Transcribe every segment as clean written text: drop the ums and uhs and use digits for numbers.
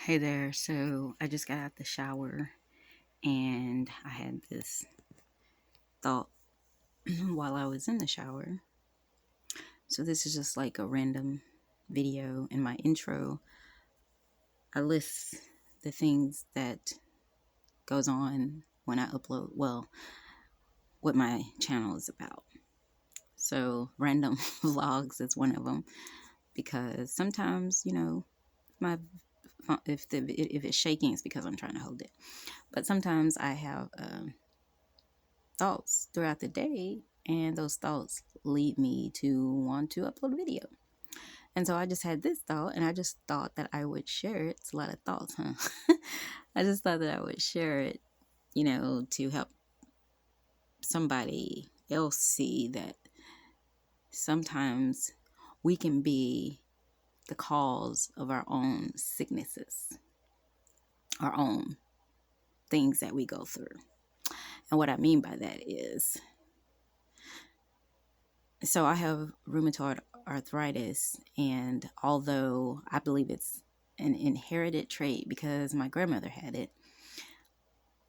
Hey there. So I just got out the shower and I had this thought while I was in the shower. So this is just like a random video. In my intro, I list the things that goes on when I upload, well, what my channel is about. So random vlogs is one of them because sometimes, my if it's shaking, it's because I'm trying to hold it. But sometimes I have thoughts throughout the day, and those thoughts lead me to want to upload a video. And so I just had this thought, and I just thought that I would share it. It's a lot of thoughts, huh? I just thought that I would share it, to help somebody else see that sometimes we can be the cause of our own sicknesses, our own things that we go through. And what I mean by that is, so I have rheumatoid arthritis, and although I believe it's an inherited trait because my grandmother had it,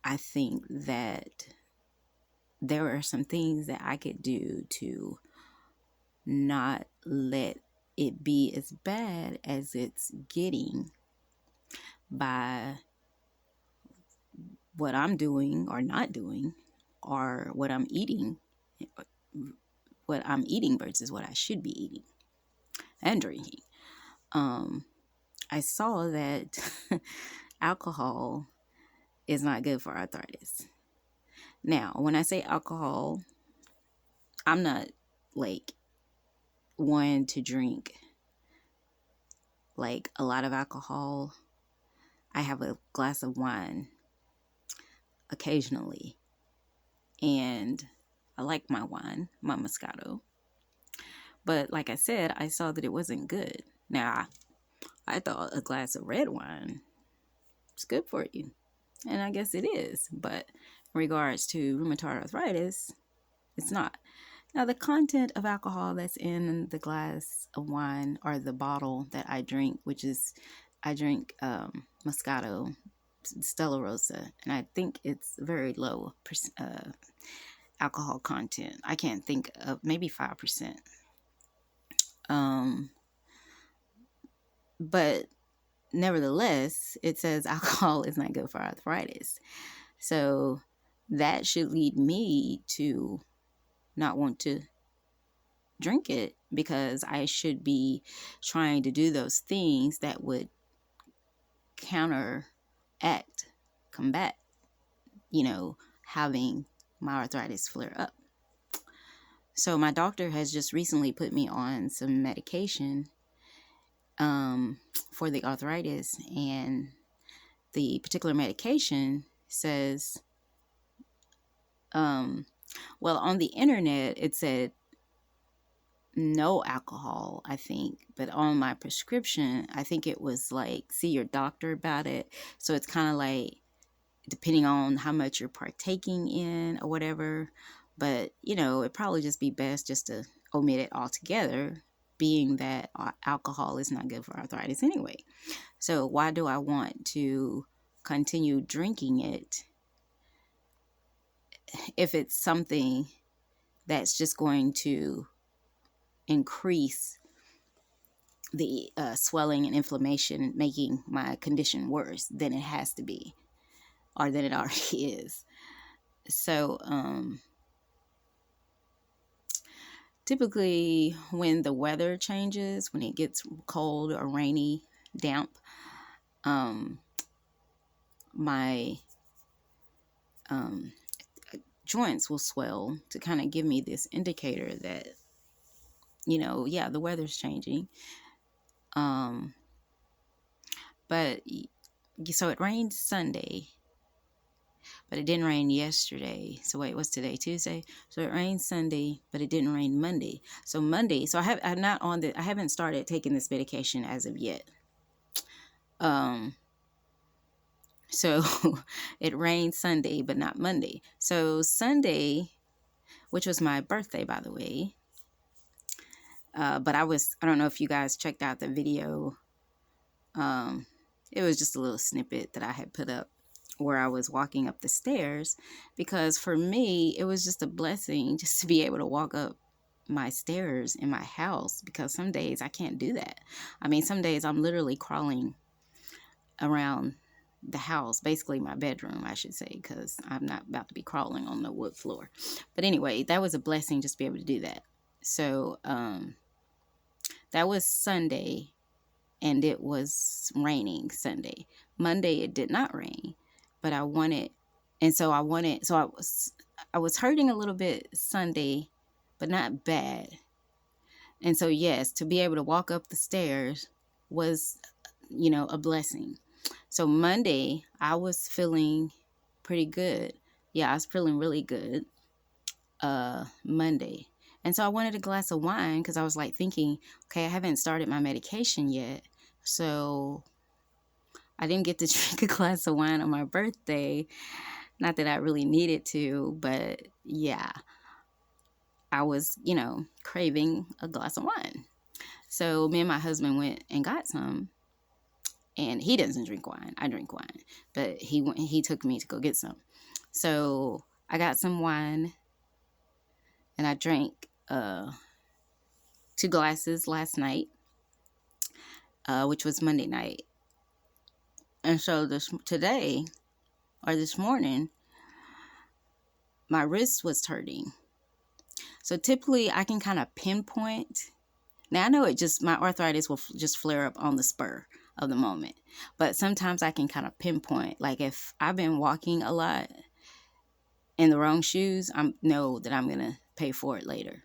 I think that there are some things that I could do to not let it be as bad as it's getting by what I'm doing or not doing, or what I'm eating versus what I should be eating and drinking. I saw that alcohol is not good for arthritis. Now, when I say alcohol, I'm not like one to drink like a lot of alcohol. I have a glass of wine occasionally, and I like my wine, my Moscato. But like I said, I saw that it wasn't good. Now, I thought a glass of red wine is good for you, and I guess it is. But in regards to rheumatoid arthritis, it's not. Now, the content of alcohol that's in the glass of wine or the bottle that I drink, which is, I drink Moscato, Stella Rosa, and I think it's very low alcohol content. I can't think of, maybe 5%. But nevertheless, it says alcohol is not good for arthritis. So that should lead me to not want to drink it, because I should be trying to do those things that would combat, having my arthritis flare up. So my doctor has just recently put me on some medication for the arthritis, and the particular medication says, well, on the internet it said no alcohol, I think, but on my prescription, I think it was like, see your doctor about it. So it's kind of like, depending on how much you're partaking in or whatever, but it'd probably just be best just to omit it altogether, being that alcohol is not good for arthritis anyway. So why do I want to continue drinking it if it's something that's just going to increase the swelling and inflammation, making my condition worse than it has to be, or than it already is? So typically when the weather changes, when it gets cold or rainy, damp, my joints will swell to kind of give me this indicator that, the weather's changing. But so it rained Sunday, but it didn't rain yesterday. So wait, what's today? Tuesday. So it rained Sunday, but it didn't rain Monday. So Monday, so I haven't started taking this medication as of yet. So it rained Sunday, but not Monday. So Sunday, which was my birthday, by the way. But I don't know if you guys checked out the video It was just a little snippet that I had put up where I was walking up the stairs, because for me, it was just a blessing just to be able to walk up my stairs in my house, because some days I can't do that. I mean, some days I'm literally crawling around the house, basically my bedroom, I should say, because I'm not about to be crawling on the wood floor. But anyway, that was a blessing just to be able to do that. So that was Sunday, and it was raining Sunday. Monday it did not rain, but I wanted, and so I wanted, so I was hurting a little bit Sunday, but not bad. And so yes, to be able to walk up the stairs was, a blessing. So Monday I was feeling pretty good. Yeah, I was feeling really good Monday. And so I wanted a glass of wine because I was like thinking, okay, I haven't started my medication yet. So I didn't get to drink a glass of wine on my birthday. Not that I really needed to, but yeah, I was, craving a glass of wine. So me and my husband went and got some. And he doesn't drink wine. I drink wine. But he took me to go get some. So I got some wine, and I drank 2 glasses last night, which was Monday night. And so this morning, my wrist was hurting. So typically I can kind of pinpoint. Now I know my arthritis will just flare up on the spur of the moment. But sometimes I can kind of pinpoint, like if I've been walking a lot in the wrong shoes, I know that I'm going to pay for it later.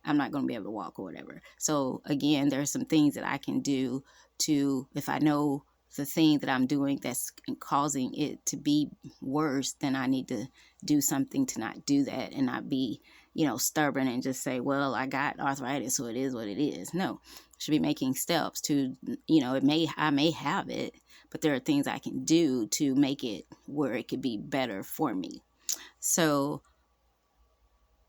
I'm not going to be able to walk or whatever. So again, there are some things that I can do if I know the thing that I'm doing that's causing it to be worse, then I need to do something to not do that and not be, stubborn and just say, well, I got arthritis, so it is what it is. No, I should be making steps to, I may have it, but there are things I can do to make it where it could be better for me. So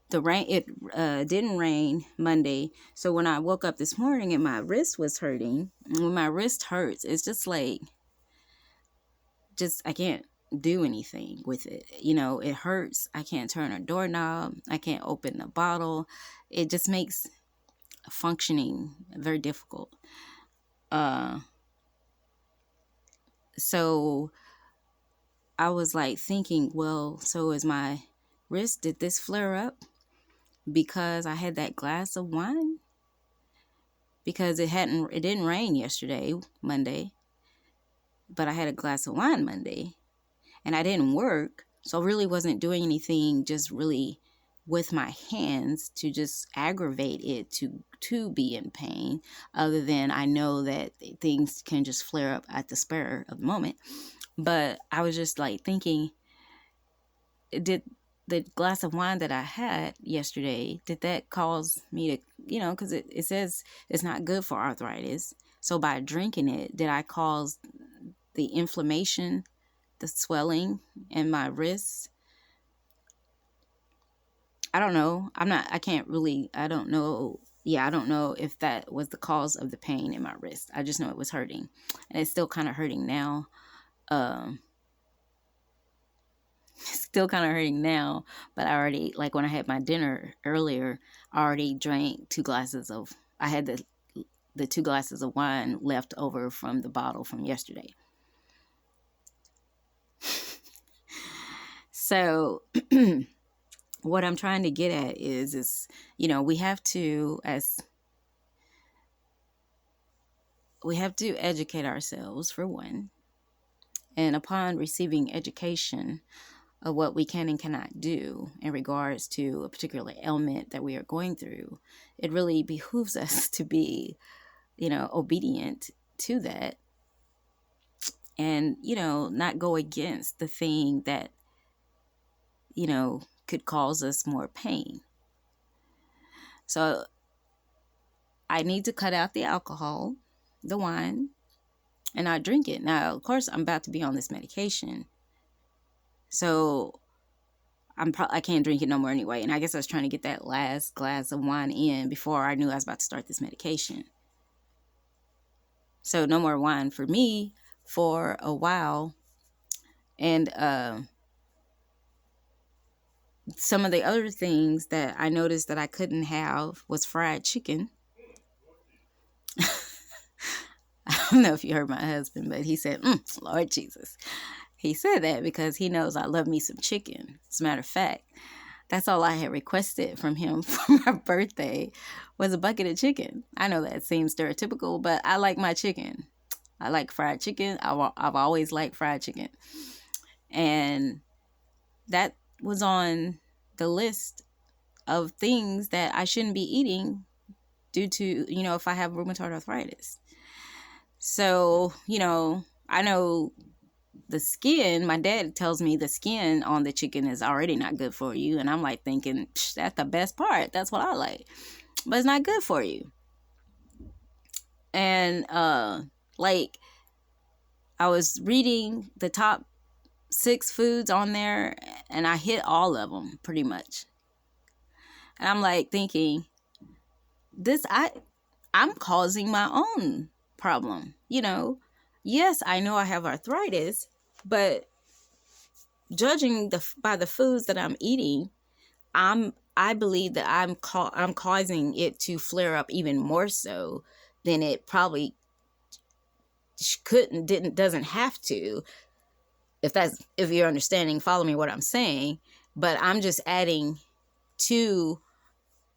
it didn't rain Monday. So when I woke up this morning and my wrist was hurting, when my wrist hurts, it's just like, I can't do anything with it. It hurts. I can't turn a doorknob. I can't open a bottle. It just makes functioning very difficult. So I was like thinking, well, so is my wrist, did this flare up because I had that glass of wine? Because it didn't rain yesterday, Monday, but I had a glass of wine Monday, and I didn't work, so I really wasn't doing anything just really with my hands to just aggravate it to be in pain, other than I know that things can just flare up at the spur of the moment. But I was just like thinking, did the glass of wine that I had yesterday, did that cause me to, because it says it's not good for arthritis. So by drinking it, did I cause the inflammation, the swelling in my wrists? I don't know. I don't know. Yeah, I don't know if that was the cause of the pain in my wrist. I just know it was hurting. And it's still kind of hurting now. Still kind of hurting now, but I already, like when I had my dinner earlier, I already drank 2 glasses of, I had the 2 glasses of wine left over from the bottle from yesterday. So what I'm trying to get at is, we have to educate ourselves, for one. And upon receiving education of what we can and cannot do in regards to a particular ailment that we are going through, it really behooves us to be, obedient to that, and, not go against the thing that, could cause us more pain. So I need to cut out the alcohol, the wine, and not drink it. Now, of course, I'm about to be on this medication, so I can't drink it no more anyway. And I guess I was trying to get that last glass of wine in before I knew I was about to start this medication. So no more wine for me, for a while. And some of the other things that I noticed that I couldn't have was fried chicken. I don't know if you heard my husband, but he said, Lord Jesus. He said that because he knows I love me some chicken. As a matter of fact, that's all I had requested from him for my birthday was a bucket of chicken. I know that seems stereotypical, but I like my chicken. I like fried chicken. I've always liked fried chicken. And that was on the list of things that I shouldn't be eating due to, if I have rheumatoid arthritis. So, I know the skin, my dad tells me the skin on the chicken is already not good for you. And I'm like thinking, that's the best part. That's what I like. But it's not good for you. And like I was reading the top 6 foods on there and I hit all of them pretty much. And I'm like thinking, I'm causing my own problem. Yes, I know I have arthritis, but judging by the foods that I'm eating, I believe that I'm causing it to flare up even more so than it probably doesn't have to. If you're understanding, follow me what I'm saying. But I'm just adding to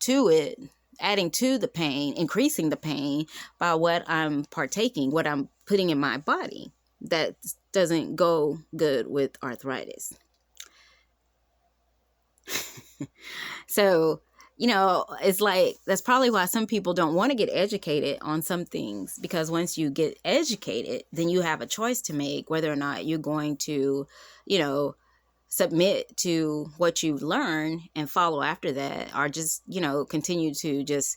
it, adding to the pain, increasing the pain by what I'm partaking, what I'm putting in my body that doesn't go good with arthritis. So, it's like, that's probably why some people don't want to get educated on some things, because once you get educated, then you have a choice to make whether or not you're going to, submit to what you've learned and follow after that, or just, continue to just,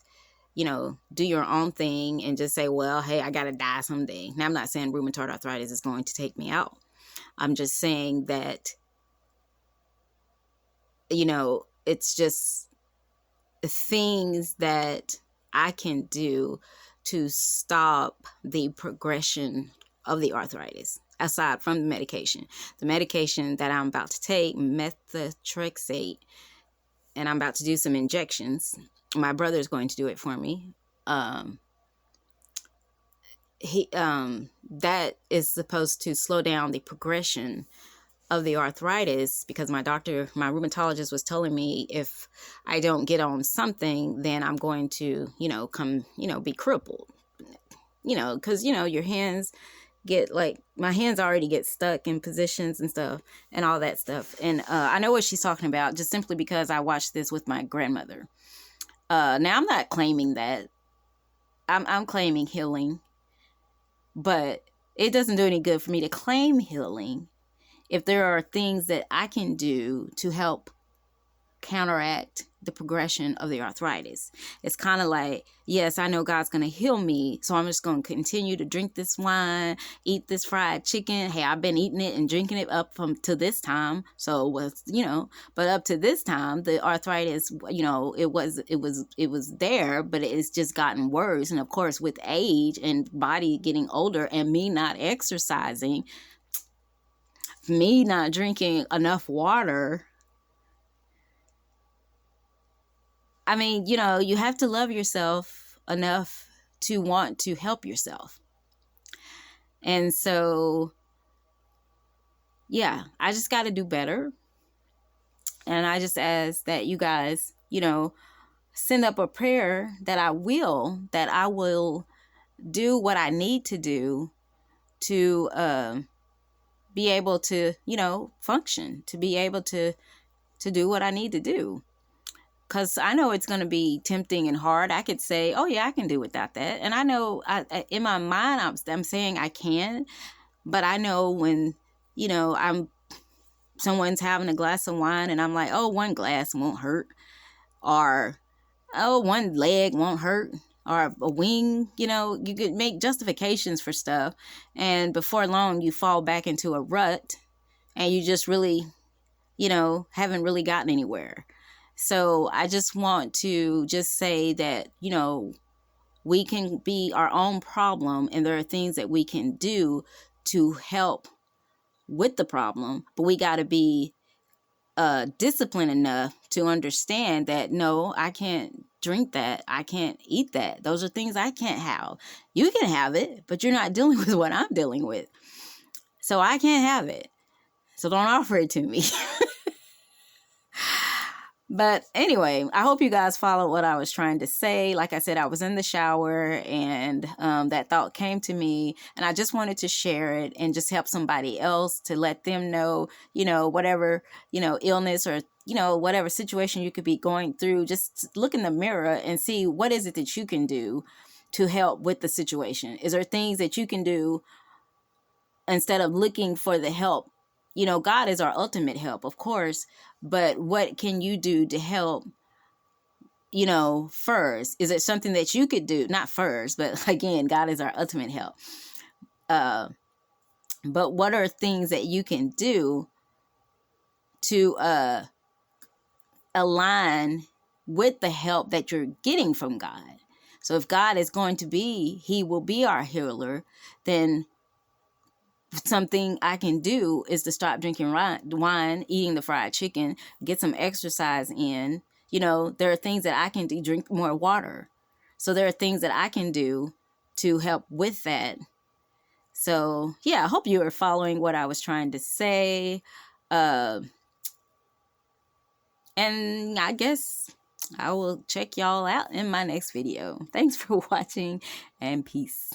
do your own thing and just say, well, hey, I got to die someday. Now, I'm not saying rheumatoid arthritis is going to take me out. I'm just saying that, it's just things that I can do to stop the progression of the arthritis, aside from the medication. The medication that I'm about to take, methotrexate, and I'm about to do some injections. My brother's going to do it for me. That is supposed to slow down the progression of the arthritis, because my rheumatologist was telling me if I don't get on something, then I'm going to, be crippled, because, your hands get my hands already get stuck in positions and stuff and all that stuff. And I know what she's talking about just simply because I watched this with my grandmother. Now I'm not claiming that. I'm claiming healing, but it doesn't do any good for me to claim healing if there are things that I can do to help counteract the progression of the arthritis. It's kind of like, yes, I know God's going to heal me, so I'm just going to continue to drink this wine, eat this fried chicken. Hey, I've been eating it and drinking it up to this time. So but up to this time, the arthritis, it was there, but it's just gotten worse. And of course, with age and body getting older and me not exercising, me not drinking enough water, I mean, you have to love yourself enough to want to help yourself. And so, yeah, I just got to do better. And I just ask that you guys, send up a prayer that I will do what I need to do to be able to, function, to be able to do what I need to do. Because I know it's going to be tempting and hard. I could say, oh, yeah, I can do without that. And I know in my mind, I'm saying I can. But I know when, someone's having a glass of wine and I'm like, oh, one glass won't hurt. Or, oh, one leg won't hurt. Or a wing, you could make justifications for stuff. And before long, you fall back into a rut and you just really, haven't really gotten anywhere. So I just want to just say that, we can be our own problem, and there are things that we can do to help with the problem, but we got to be disciplined enough to understand that no, I can't drink that, I can't eat that. Those are things I can't have. You can have it, but you're not dealing with what I'm dealing with. So I can't have it. So don't offer it to me. But anyway, I hope you guys followed what I was trying to say. Like I said, I was in the shower and that thought came to me, and I just wanted to share it and just help somebody else, to let them know, whatever, illness or, whatever situation you could be going through, just look in the mirror and see what is it that you can do to help with the situation. Is there things that you can do instead of looking for the help? God is our ultimate help, of course, but what can you do to help, first? Is it something that you could do? Not first, but again, God is our ultimate help. But what are things that you can do to align with the help that you're getting from God? So if God is going to be, he will be our healer, then something I can do is to stop drinking wine, eating the fried chicken, get some exercise in. There are things that I can do, drink more water. So there are things that I can do to help with that. So yeah, I hope you are following what I was trying to say. And I guess I will check y'all out in my next video. Thanks for watching, and peace.